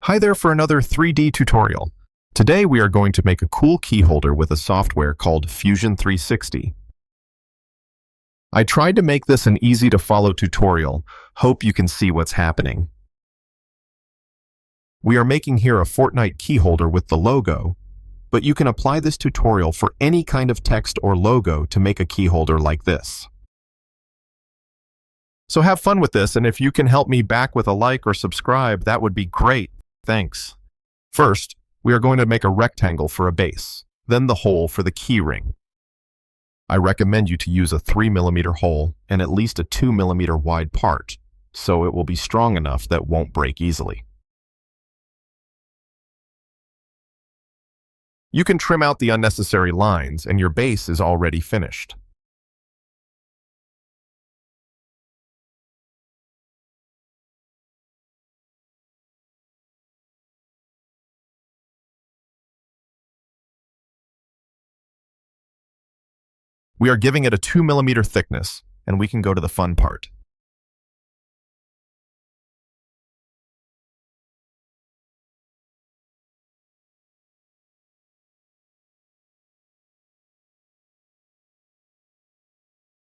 Hi there for another 3D tutorial. Today we are going to make a cool key holder with a software called Fusion 360. I tried to make this an easy to follow tutorial. Hope you can see what's happening. We are making here a Fortnite key holder with the logo, but you can apply this tutorial for any kind of text or logo to make a key holder like this. So have fun with this, and if you can help me back with a like or subscribe, that would be great. Thanks. First, we are going to make a rectangle for a base, then the hole for the key ring. I recommend you to use a 3mm hole and at least a 2mm wide part, so it will be strong enough that won't break easily. You can trim out the unnecessary lines and your base is already finished. We are giving it a 2mm thickness, and we can go to the fun part.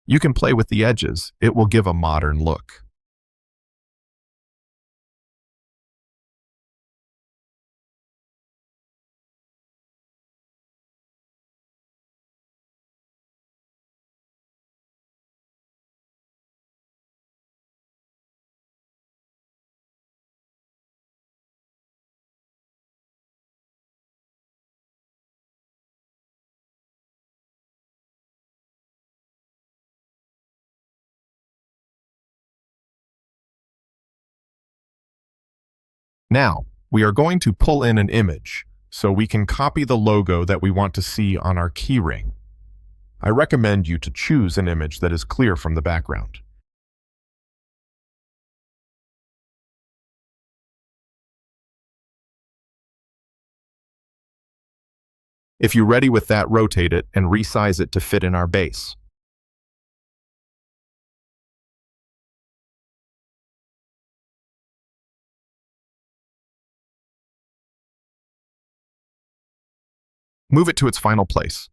You can play with the edges. It will give a modern look. Now, we are going to pull in an image, so we can copy the logo that we want to see on our key ring. I recommend you to choose an image that is clear from the background. If you're ready with that, rotate it and resize it to fit in our base. Move it to its final place.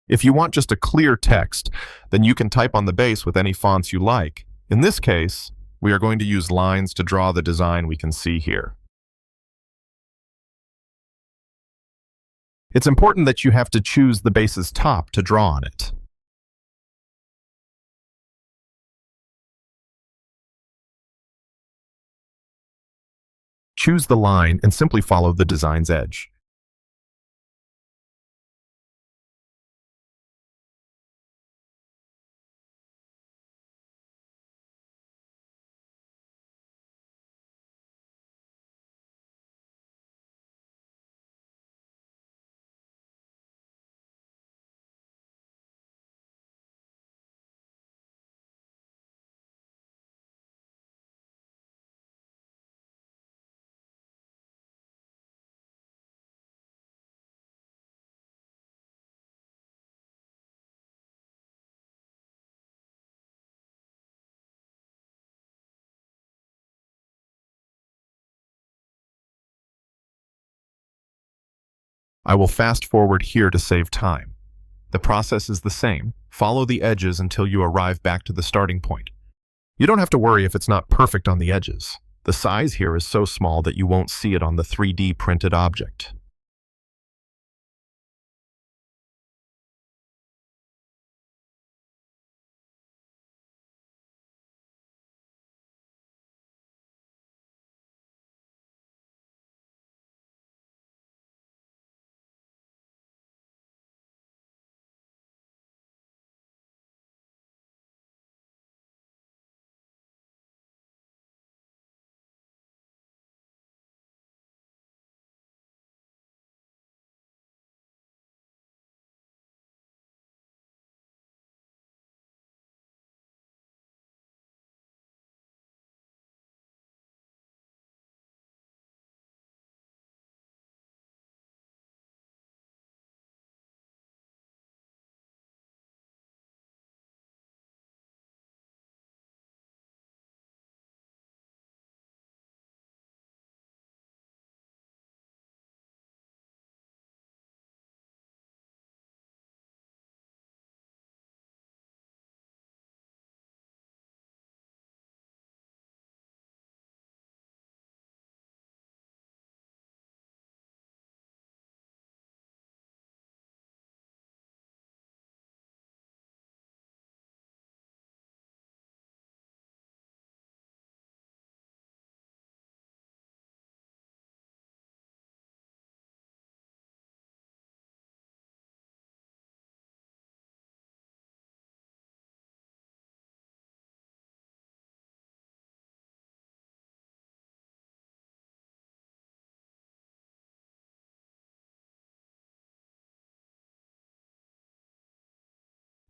If you want just a clear text, then you can type on the base with any fonts you like. In this case, we are going to use lines to draw the design we can see here. It's important that you have to choose the base's top to draw on it. Choose the line and simply follow the design's edge. I will fast forward here to save time. The process is the same. Follow the edges until you arrive back to the starting point. You don't have to worry if it's not perfect on the edges. The size here is so small that you won't see it on the 3D printed object.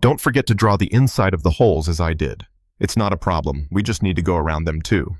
Don't forget to draw the inside of the holes as I did. It's not a problem, we just need to go around them too.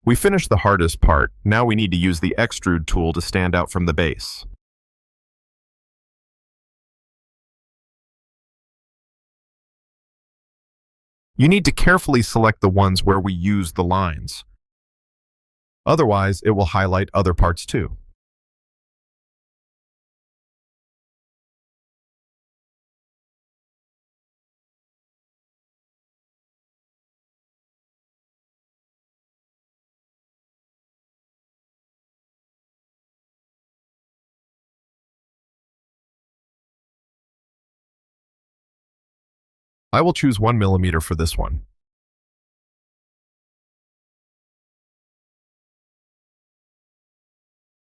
We finished the hardest part, now we need to use the extrude tool to stand out from the base. You need to carefully select the ones where we use the lines. Otherwise, it will highlight other parts too. I will choose 1 millimeter for this one.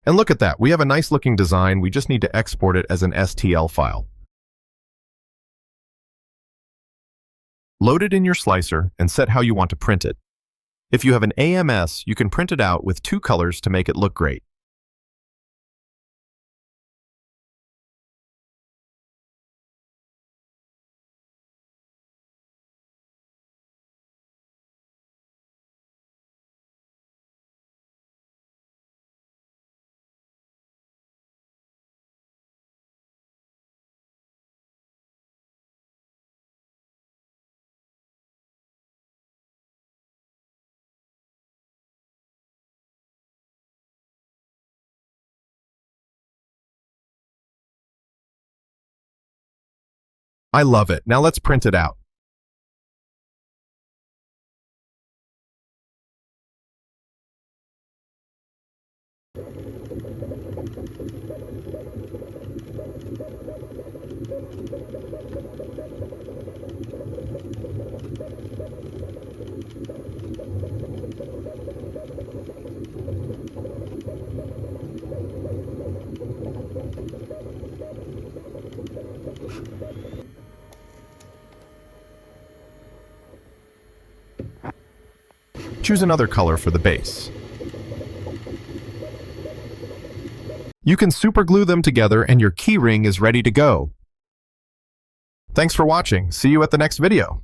And look at that, we have a nice looking design, we just need to export it as an STL file. Load it in your slicer and set how you want to print it. If you have an AMS, you can print it out with 2 colors to make it look great. I love it. Now let's print it out. Choose another color for the base. You can super glue them together and your keyring is ready to go. Thanks for watching. See you at the next video.